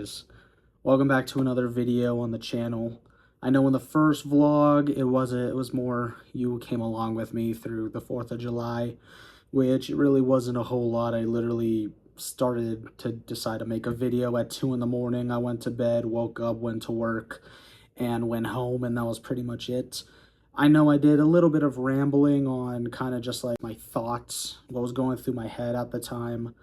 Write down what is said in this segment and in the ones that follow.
guys? Welcome back to another video on the channel. I know in the first vlog it was more you came along with me through the 4th of July, which really wasn't a whole lot. I literally started to decide to make a video at 2 in the morning. I went to bed, woke up, went to work, and went home, and that was pretty much it. I know I did a little bit of rambling on kind of just like my thoughts, what was going through my head at the time.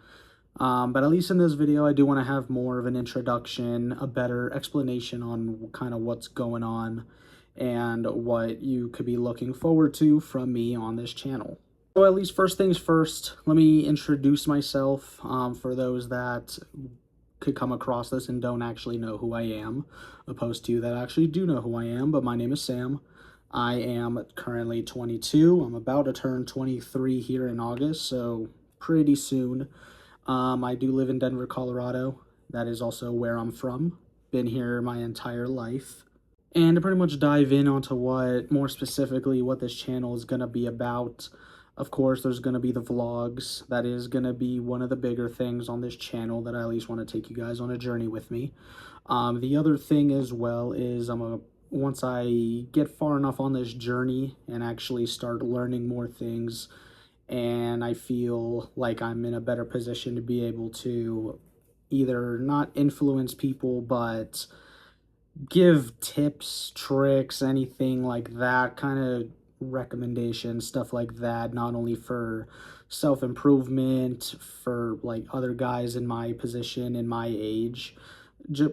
But at least in this video, I do want to have more of an introduction, a better explanation on kind of what's going on and what you could be looking forward to from me on this channel. So at least first things first, let me introduce myself for those that could come across this and don't actually know who I am, opposed to that actually do know who I am. But my name is Sam. I am currently 22. I'm about to turn 23 here in August, so pretty soon. I do live in Denver, Colorado. That is also where I'm from. Been here my entire life. And to pretty much dive in onto more specifically, what this channel is going to be about. Of course, there's going to be the vlogs. That is going to be one of the bigger things on this channel that I at least want to take you guys on a journey with me. The other thing as well is once I get far enough on this journey and actually start learning more things, and I feel like I'm in a better position to be able to either not influence people, but give tips, tricks, anything like that, kind of recommendations, stuff like that, not only for self-improvement, for like other guys in my position, in my age,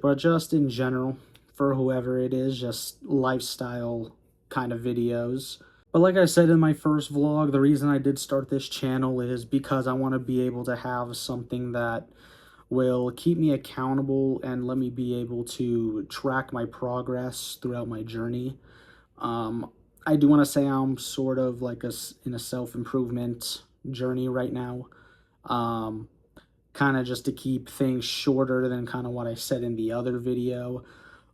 but just in general, for whoever it is, just lifestyle kind of videos. But like I said in my first vlog, the reason I did start this channel is because I want to be able to have something that will keep me accountable and let me be able to track my progress throughout my journey. I do want to say I'm sort of like in a self-improvement journey right now. Kind of just to keep things shorter than kind of what I said in the other video.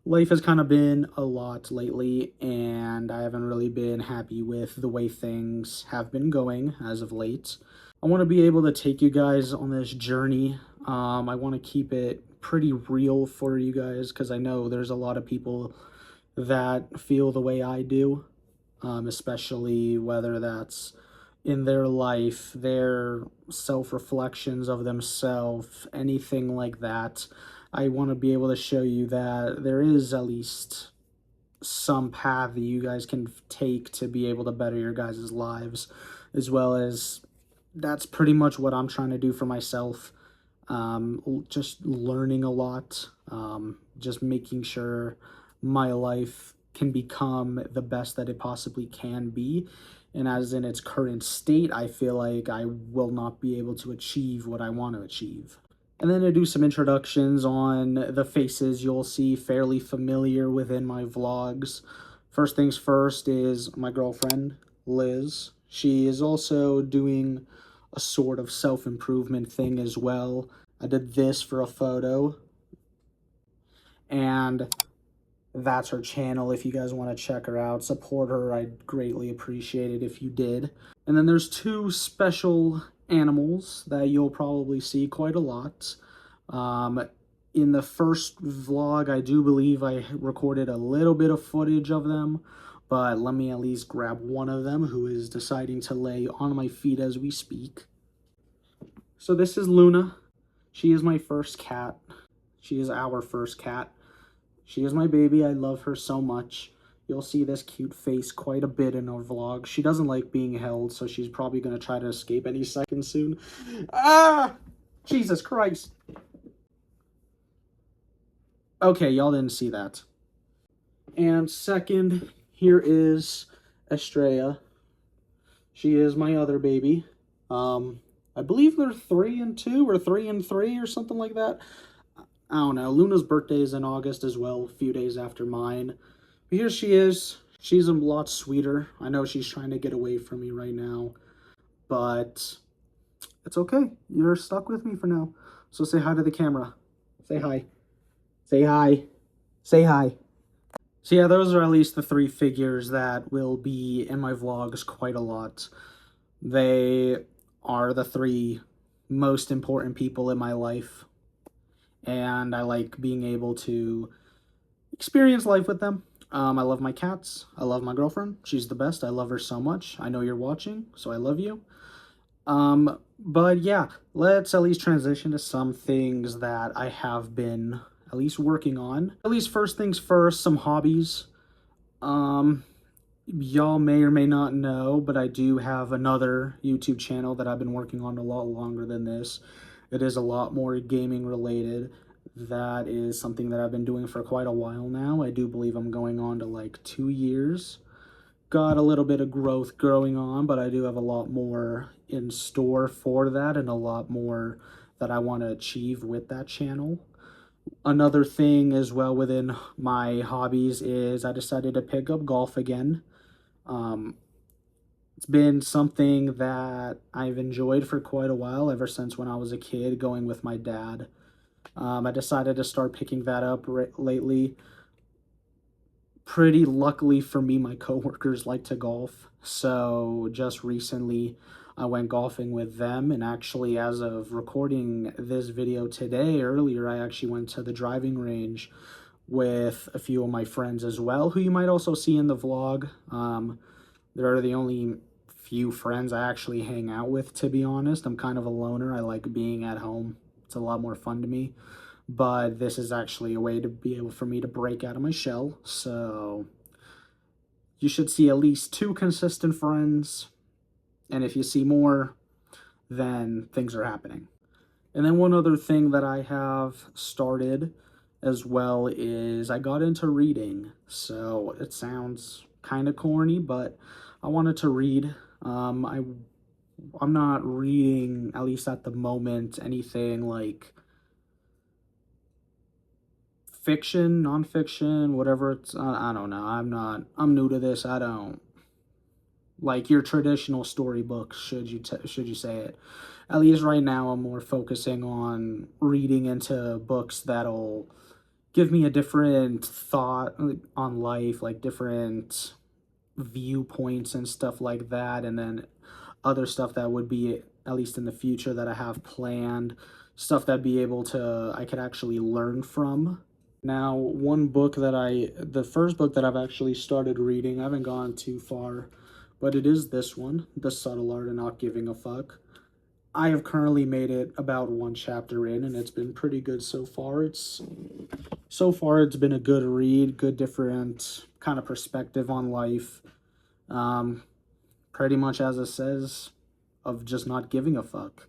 Life has kind of been a lot lately, and I haven't really been happy with the way things have been going as of late. I want to be able to take you guys on this journey. I want to keep it pretty real for you guys because I know there's a lot of people that feel the way I do, especially whether that's in their life, their self-reflections of themselves, anything like that. I want to be able to show you that there is at least some path that you guys can take to be able to better your guys' lives, as well as that's pretty much what I'm trying to do for myself. Just learning a lot, just making sure my life can become the best that it possibly can be. And as in its current state, I feel like I will not be able to achieve what I want to achieve. And then to do some introductions on the faces you'll see fairly familiar within my vlogs. First things first is my girlfriend, Liz. She is also doing a sort of self-improvement thing as well. I did this for a photo. And that's her channel. If you guys want to check her out, support her. I'd greatly appreciate it if you did. And then there's two special animals that you'll probably see quite a lot. In the first vlog, I do believe I recorded a little bit of footage of them, but let me at least grab one of them who is deciding to lay on my feet as we speak. So this is Luna. She is my first cat. She is our first cat. She is my baby. I love her so much. You'll see this cute face quite a bit in our vlog. She doesn't like being held, so she's probably going to try to escape any second soon. Ah! Jesus Christ. Okay, y'all didn't see that. And second, here is Estrella. She is my other baby. I believe they're 3 and 2 or 3 and 3 or something like that. I don't know. Luna's birthday is in August as well, a few days after mine. But here she is. She's a lot sweeter. I know she's trying to get away from me right now, but it's okay. You're stuck with me for now. So say hi to the camera. Say hi. Say hi. Say hi. So yeah, those are at least the 3 figures that will be in my vlogs quite a lot. They are the 3 most important people in my life. and I like being able to experience life with them. I love my cats. I love my girlfriend. She's the best. I love her so much. I know you're watching, so I love you. But yeah, let's at least transition to some things that I have been at least working on. At least first things first, some hobbies. Um, y'all may or may not know, but I do have another YouTube channel that I've been working on a lot longer than this. It is a lot more gaming related. That is something that I've been doing for quite a while now. I do believe I'm going on to like 2 years. Got a little bit of growth growing on, but I do have a lot more in store for that and a lot more that I want to achieve with that channel. Another thing as well within my hobbies is I decided to pick up golf again. Um, it's been something that I've enjoyed for quite a while, ever since when I was a kid going with my dad. I decided to start picking that up lately. Pretty luckily for me, my coworkers like to golf. So just recently, I went golfing with them. And actually, as of recording this video today, earlier, I actually went to the driving range with a few of my friends as well, who you might also see in the vlog. They're the only few friends I actually hang out with, to be honest. I'm kind of a loner. I like being at home. It's a lot more fun to me. But this is actually a way to be able for me to break out of my shell. So you should see at least 2 consistent friends. And if you see more, then things are happening. And then one other thing that I have started as well is I got into reading. So it sounds kind of corny, but I wanted to read. I'm not reading, at least at the moment, anything like fiction, nonfiction, whatever it's, I don't know. I'm new to this. I don't like your traditional storybooks, should you say it. At least right now, I'm more focusing on reading into books that'll give me a different thought on life, like different viewpoints and stuff like that, and then other stuff that would be, at least in the future, that I have planned, stuff that I could actually learn from. Now, the first book that I've actually started reading, I haven't gone too far, but it is this one, The Subtle Art of Not Giving a Fuck. I have currently made it about 1 chapter in, and it's been pretty good so far. So far, it's been a good read, good different kind of perspective on life. Pretty much as it says, of just not giving a fuck.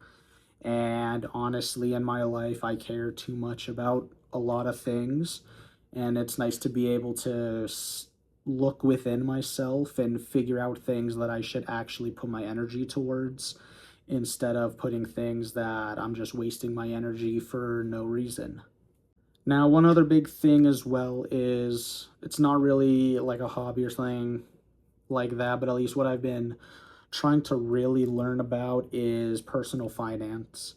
And honestly, in my life, I care too much about a lot of things. And it's nice to be able to look within myself and figure out things that I should actually put my energy towards, instead of putting things that I'm just wasting my energy for no reason. Now, one other big thing as well is, it's not really like a hobby or something like that, but at least what I've been trying to really learn about is personal finance.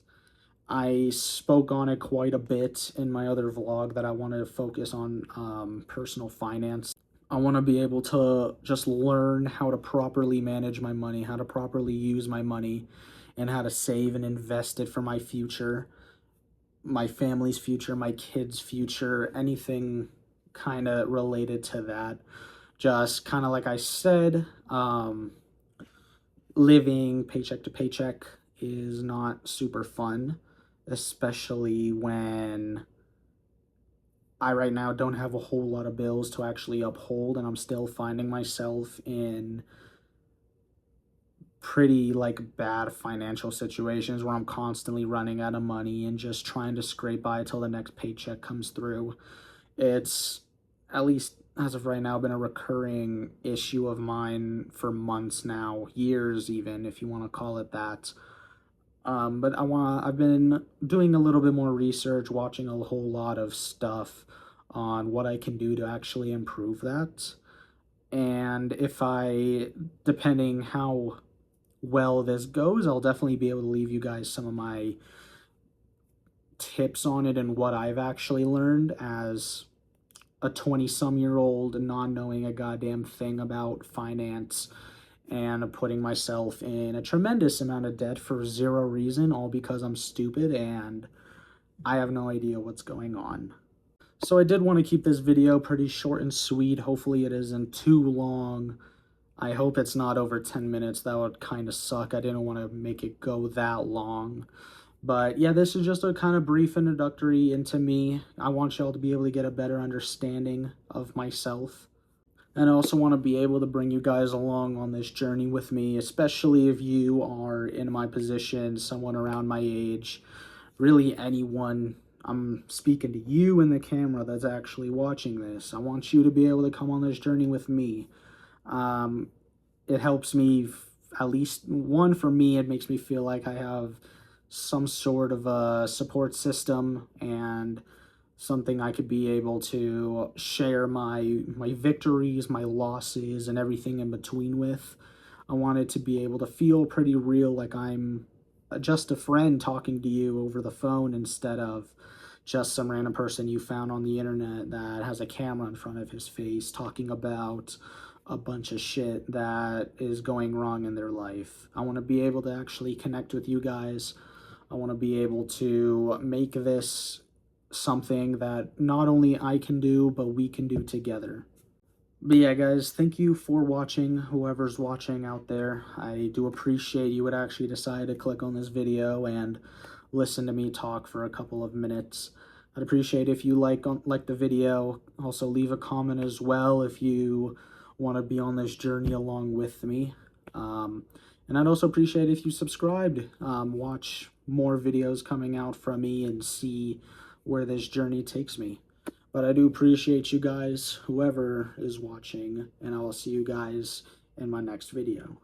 I spoke on it quite a bit in my other vlog that I want to focus on personal finance. I want to be able to just learn how to properly manage my money, how to properly use my money, and how to save and invest it for my future, my family's future, my kids' future, anything kind of related to that. Just kind of like I said, living paycheck to paycheck is not super fun, especially when I right now don't have a whole lot of bills to actually uphold, and I'm still finding myself in pretty like bad financial situations where I'm constantly running out of money and just trying to scrape by till the next paycheck comes through. It's, at least as of right now, been a recurring issue of mine for months now, years even, if you want to call it that. But I've been doing a little bit more research, watching a whole lot of stuff on what I can do to actually improve that. And depending how well this goes, I'll definitely be able to leave you guys some of my tips on it and what I've actually learned as a 20-some-year-old not knowing a goddamn thing about finance, and putting myself in a tremendous amount of debt for zero reason, all because I'm stupid and I have no idea what's going on. So I did want to keep this video pretty short and sweet. Hopefully it isn't too long. I hope it's not over 10 minutes. That would kind of suck. I didn't want to make it go that long. But yeah, this is just a kind of brief introductory into me. I want y'all to be able to get a better understanding of myself. And I also want to be able to bring you guys along on this journey with me, especially if you are in my position, someone around my age, really anyone. I'm speaking to you in the camera that's actually watching this. I want you to be able to come on this journey with me. It helps me, at least one for me, it makes me feel like I have some sort of a support system and something I could be able to share my victories, my losses, and everything in between with. I want it to be able to feel pretty real, like I'm just a friend talking to you over the phone instead of just some random person you found on the internet that has a camera in front of his face talking about a bunch of shit that is going wrong in their life. I want to be able to actually connect with you guys. I want to be able to make this something that not only I can do, but we can do together. But yeah, guys, thank you for watching, whoever's watching out there. I do appreciate you would actually decide to click on this video and listen to me talk for a couple of minutes. I'd appreciate if you like the video. Also, leave a comment as well if you want to be on this journey along with me. And I'd also appreciate if you subscribed, watch more videos coming out from me and see where this journey takes me. But I do appreciate you guys, whoever is watching, and I will see you guys in my next video.